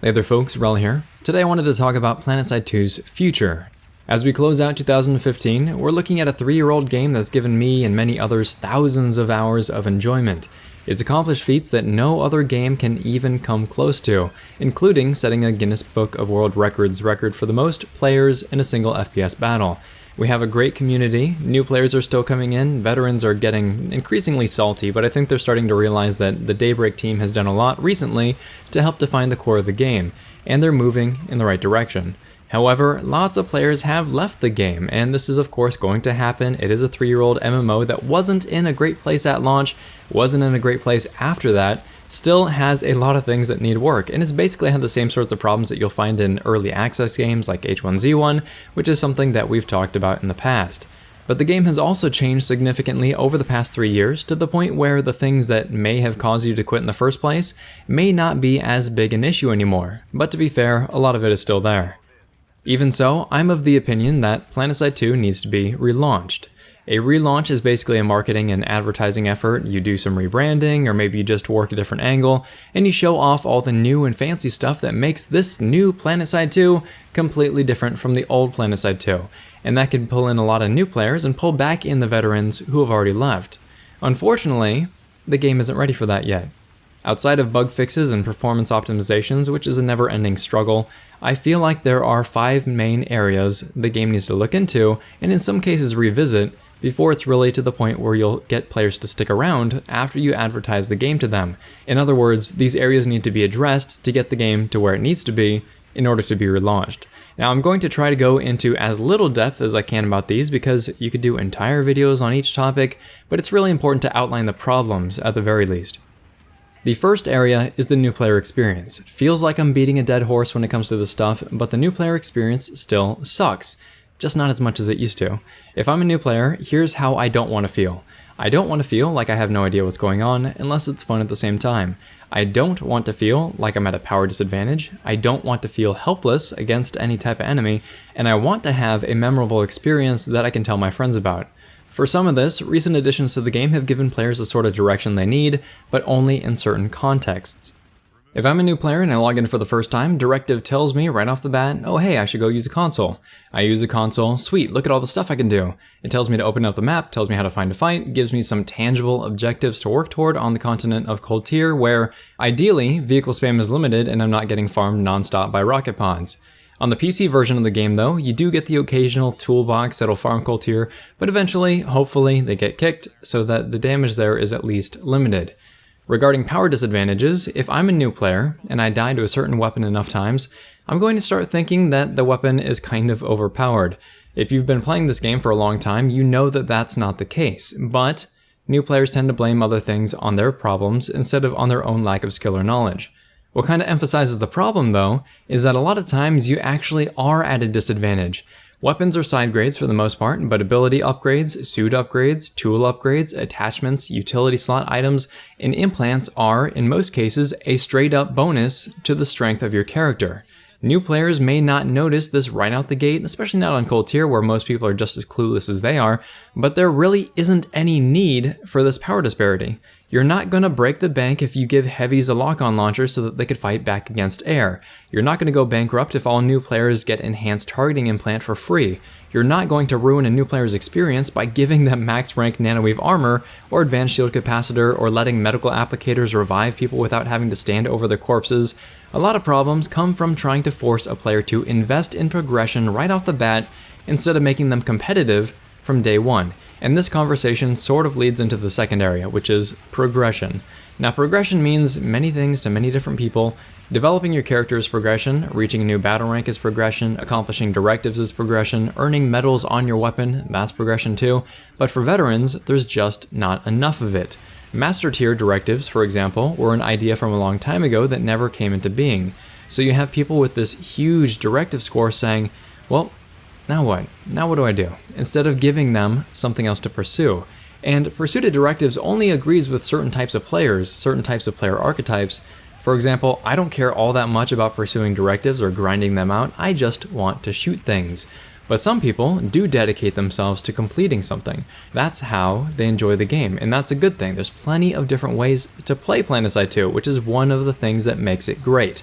Hey there folks, Wrel here. Today I wanted to talk about PlanetSide 2's future. As we close out 2015, we're looking at a 3-year-old game that's given me and many others thousands of hours of enjoyment. It's accomplished feats that no other game can even come close to, including setting a Guinness Book of World Records record for the most players in a single FPS battle. We have a great community, new players are still coming in, veterans are getting increasingly salty, but I think they're starting to realize that the Daybreak team has done a lot recently to help define the core of the game, and they're moving in the right direction. However, lots of players have left the game, and this is of course going to happen. It is a 3-year-old MMO that wasn't in a great place at launch, wasn't in a great place after that, still has a lot of things that need work, and it's basically had the same sorts of problems that you'll find in early access games like H1Z1, which is something that we've talked about in the past. But the game has also changed significantly over the past 3 years, to the point where the things that may have caused you to quit in the first place may not be as big an issue anymore, but to be fair, a lot of it is still there. Even so, I'm of the opinion that PlanetSide 2 needs to be relaunched. A relaunch is basically a marketing and advertising effort. You do some rebranding, or maybe you just work a different angle, and you show off all the new and fancy stuff that makes this new PlanetSide 2 completely different from the old PlanetSide 2. And that can pull in a lot of new players and pull back in the veterans who have already left. Unfortunately, the game isn't ready for that yet. Outside of bug fixes and performance optimizations, which is a never-ending struggle, I feel like there are 5 main areas the game needs to look into, and in some cases revisit, before it's really to the point where you'll get players to stick around after you advertise the game to them. In other words, these areas need to be addressed to get the game to where it needs to be in order to be relaunched. Now I'm going to try to go into as little depth as I can about these because you could do entire videos on each topic, but it's really important to outline the problems at the very least. The first area is the new player experience. It feels like I'm beating a dead horse when it comes to this stuff, but the new player experience still sucks. Just not as much as it used to. If I'm a new player, here's how I don't want to feel. I don't want to feel like I have no idea what's going on unless it's fun at the same time. I don't want to feel like I'm at a power disadvantage. I don't want to feel helpless against any type of enemy, and I want to have a memorable experience that I can tell my friends about. For some of this, recent additions to the game have given players the sort of direction they need, but only in certain contexts. If I'm a new player and I log in for the first time, Directive tells me right off the bat, oh hey, I should go use a console. I use a console, sweet, look at all the stuff I can do. It tells me to open up the map, tells me how to find a fight, gives me some tangible objectives to work toward on the continent of Koltir, where, ideally, vehicle spam is limited and I'm not getting farmed non-stop by rocket pods. On the PC version of the game though, you do get the occasional toolbox that'll farm Koltir, but eventually, hopefully, they get kicked so that the damage there is at least limited. Regarding power disadvantages, if I'm a new player and I die to a certain weapon enough times, I'm going to start thinking that the weapon is kind of overpowered. If you've been playing this game for a long time, you know that that's not the case, but new players tend to blame other things on their problems instead of on their own lack of skill or knowledge. What kind of emphasizes the problem though, is that a lot of times you actually are at a disadvantage. Weapons are side grades for the most part, but ability upgrades, suit upgrades, tool upgrades, attachments, utility slot items, and implants are, in most cases, a straight up bonus to the strength of your character. New players may not notice this right out the gate, especially not on Koltir where most people are just as clueless as they are, but there really isn't any need for this power disparity. You're not going to break the bank if you give heavies a lock-on launcher so that they could fight back against air. You're not going to go bankrupt if all new players get enhanced targeting implant for free. You're not going to ruin a new player's experience by giving them max rank nanoweave armor or advanced shield capacitor or letting medical applicators revive people without having to stand over their corpses. A lot of problems come from trying to force a player to invest in progression right off the bat instead of making them competitive from day one. And this conversation sort of leads into the second area, which is progression. Now, progression means many things to many different people. Developing your character is progression, reaching a new battle rank is progression, accomplishing directives is progression, earning medals on your weapon, that's progression too. But for veterans, there's just not enough of it. Master tier directives, for example, were an idea from a long time ago that never came into being. So you have people with this huge directive score saying, well, now what? Now what do I do? Instead of giving them something else to pursue. And pursuit of directives only agrees with certain types of players, certain types of player archetypes. For example, I don't care all that much about pursuing directives or grinding them out, I just want to shoot things. But some people do dedicate themselves to completing something. That's how they enjoy the game, and that's a good thing. There's plenty of different ways to play PlanetSide 2, which is one of the things that makes it great.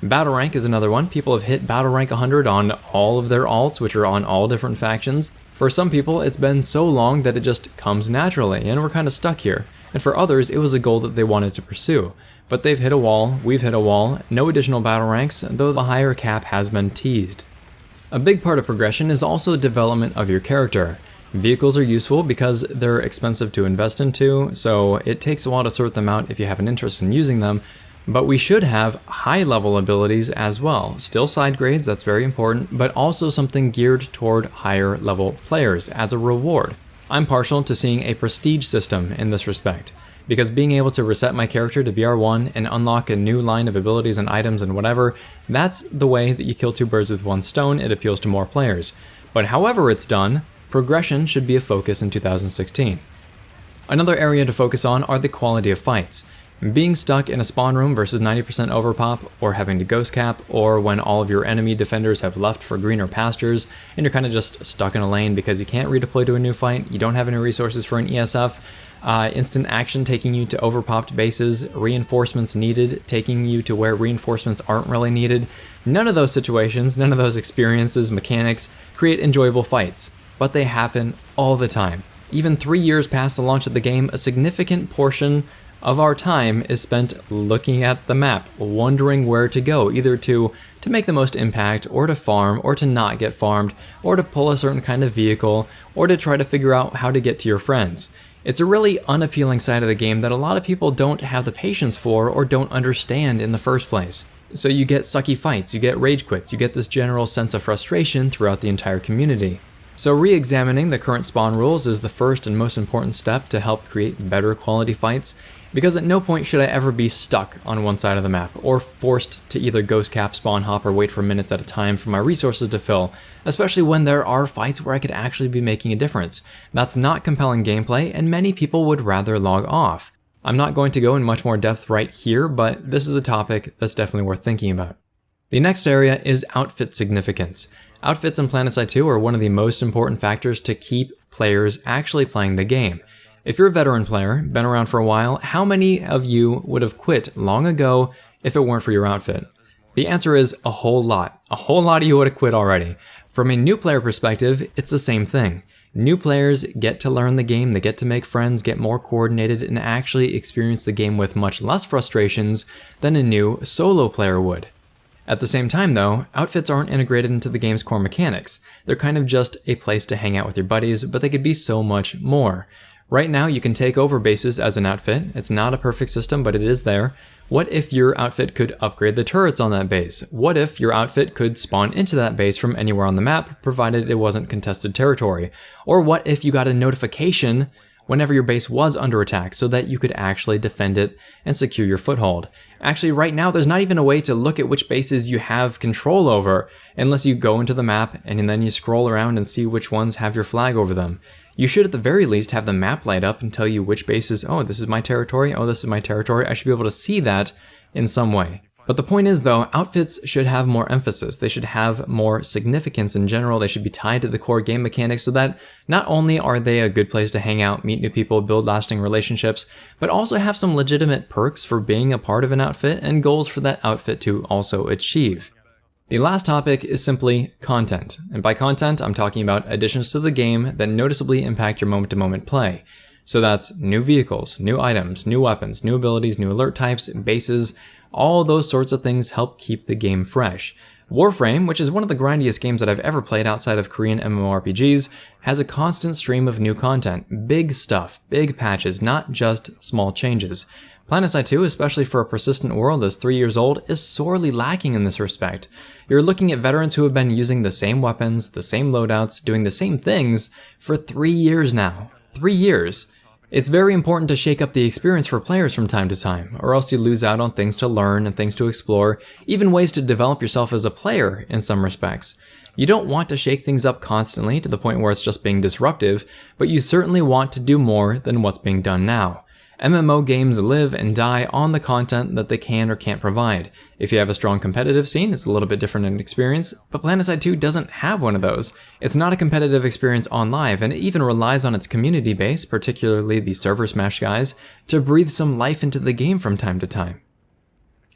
Battle rank is another one. People have hit battle rank 100 on all of their alts, which are on all different factions. For some people, it's been so long that it just comes naturally, and we're kind of stuck here. And for others, it was a goal that they wanted to pursue. But they've hit a wall, we've hit a wall, no additional battle ranks, though the higher cap has been teased. A big part of progression is also development of your character. Vehicles are useful because they're expensive to invest into, so it takes a while to sort them out if you have an interest in using them, but we should have high-level abilities as well. Still side grades, that's very important, but also something geared toward higher-level players as a reward. I'm partial to seeing a prestige system in this respect, because being able to reset my character to BR1 and unlock a new line of abilities and items and whatever, that's the way that you kill two birds with one stone. It appeals to more players. But however it's done, progression should be a focus in 2016. Another area to focus on are the quality of fights. Being stuck in a spawn room versus 90% overpop, or having to ghost cap, or when all of your enemy defenders have left for greener pastures, and you're kind of just stuck in a lane because you can't redeploy to a new fight, you don't have any resources for an ESF, instant action taking you to overpopped bases, reinforcements needed taking you to where reinforcements aren't really needed. None of those situations, none of those experiences, mechanics, create enjoyable fights, but they happen all the time. Even 3 years past the launch of the game, a significant portion of our time is spent looking at the map, wondering where to go, either to make the most impact, or to farm, or to not get farmed, or to pull a certain kind of vehicle, or to try to figure out how to get to your friends. It's a really unappealing side of the game that a lot of people don't have the patience for or don't understand in the first place. So you get sucky fights, you get rage quits, you get this general sense of frustration throughout the entire community. So re-examining the current spawn rules is the first and most important step to help create better quality fights, because at no point should I ever be stuck on one side of the map, or forced to either ghost cap, spawn hop, or wait for minutes at a time for my resources to fill, especially when there are fights where I could actually be making a difference. That's not compelling gameplay, and many people would rather log off. I'm not going to go in much more depth right here, but this is a topic that's definitely worth thinking about. The next area is outfit significance. Outfits in PlanetSide 2 are one of the most important factors to keep players actually playing the game. If you're a veteran player, been around for a while, how many of you would have quit long ago if it weren't for your outfit? The answer is a whole lot. A whole lot of you would have quit already. From a new player perspective, it's the same thing. New players get to learn the game, they get to make friends, get more coordinated, and actually experience the game with much less frustrations than a new solo player would. At the same time though, outfits aren't integrated into the game's core mechanics. They're kind of just a place to hang out with your buddies, but they could be so much more. Right now you can take over bases as an outfit. It's not a perfect system, but it is there. What if your outfit could upgrade the turrets on that base? What if your outfit could spawn into that base from anywhere on the map, provided it wasn't contested territory? Or what if you got a notification whenever your base was under attack so that you could actually defend it and secure your foothold? Actually, right now, there's not even a way to look at which bases you have control over unless you go into the map and then you scroll around and see which ones have your flag over them. You should at the very least have the map light up and tell you which bases, oh, this is my territory, oh, this is my territory. I should be able to see that in some way. But the point is though, outfits should have more emphasis. They should have more significance in general. They should be tied to the core game mechanics so that not only are they a good place to hang out, meet new people, build lasting relationships, but also have some legitimate perks for being a part of an outfit and goals for that outfit to also achieve. The last topic is simply content. And by content, I'm talking about additions to the game that noticeably impact your moment-to-moment play. So that's new vehicles, new items, new weapons, new abilities, new alert types, bases. All those sorts of things help keep the game fresh. Warframe, which is one of the grindiest games that I've ever played outside of Korean MMORPGs, has a constant stream of new content. Big stuff, big patches, not just small changes. PlanetSide 2, especially for a persistent world that's 3 years old, is sorely lacking in this respect. You're looking at veterans who have been using the same weapons, the same loadouts, doing the same things for 3 years now. 3 years. It's very important to shake up the experience for players from time to time, or else you lose out on things to learn and things to explore, even ways to develop yourself as a player in some respects. You don't want to shake things up constantly to the point where it's just being disruptive, but you certainly want to do more than what's being done now. MMO games live and die on the content that they can or can't provide. If you have a strong competitive scene, it's a little bit different in experience, but PlanetSide 2 doesn't have one of those. It's not a competitive experience on live, and it even relies on its community base, particularly the server smash guys, to breathe some life into the game from time to time.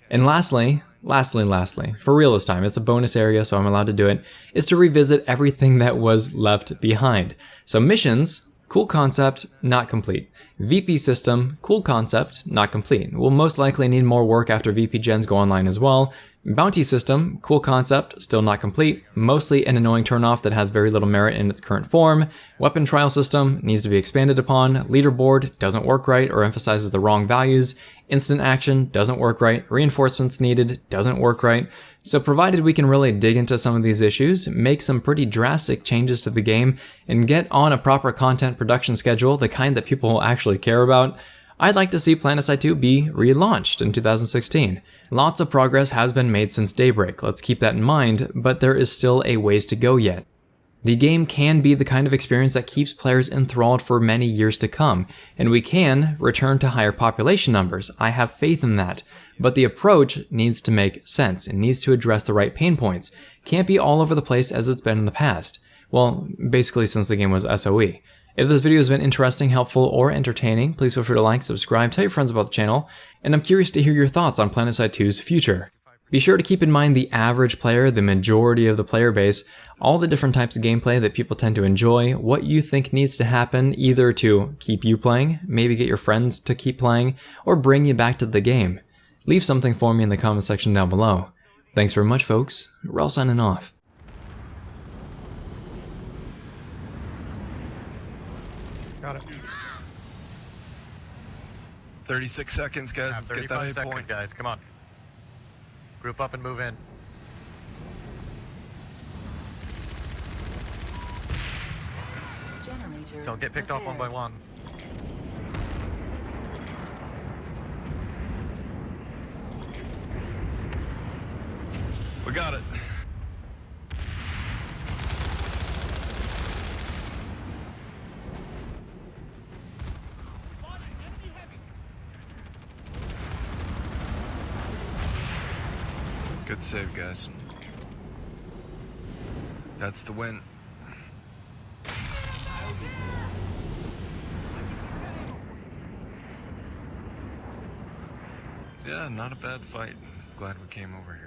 And lastly, Lastly, for real this time, it's a bonus area, so I'm allowed to do it, is to revisit everything that was left behind. So missions, cool concept, not complete. VP system, cool concept, not complete. We'll most likely need more work after VP gens go online as well. Bounty system, cool concept, still not complete. Mostly an annoying turnoff that has very little merit in its current form. Weapon trial system needs to be expanded upon. Leaderboard doesn't work right or emphasizes the wrong values. Instant action doesn't work right. Reinforcements needed doesn't work right. So provided we can really dig into some of these issues, make some pretty drastic changes to the game, and get on a proper content production schedule, the kind that people will actually care about, I'd like to see PlanetSide 2 be relaunched in 2016. Lots of progress has been made since Daybreak, let's keep that in mind, but there is still a ways to go yet. The game can be the kind of experience that keeps players enthralled for many years to come, and we can return to higher population numbers. I have faith in that. But the approach needs to make sense. It needs to address the right pain points. Can't be all over the place as it's been in the past. Well, basically since the game was SOE. If this video has been interesting, helpful, or entertaining, please feel free to like, subscribe, tell your friends about the channel, and I'm curious to hear your thoughts on PlanetSide 2's future. Be sure to keep in mind the average player, the majority of the player base, all the different types of gameplay that people tend to enjoy, what you think needs to happen either to keep you playing, maybe get your friends to keep playing, or bring you back to the game. Leave something for me in the comment section down below. Thanks very much, folks. Wrel signing off. Got it. 36 seconds, guys. Yeah, Let's get that 35 hit seconds, point. guys. Come on. Group up and move in. Don't get picked off one by one. We got it. Good save, guys. That's the win. Yeah, not a bad fight. Glad we came over here.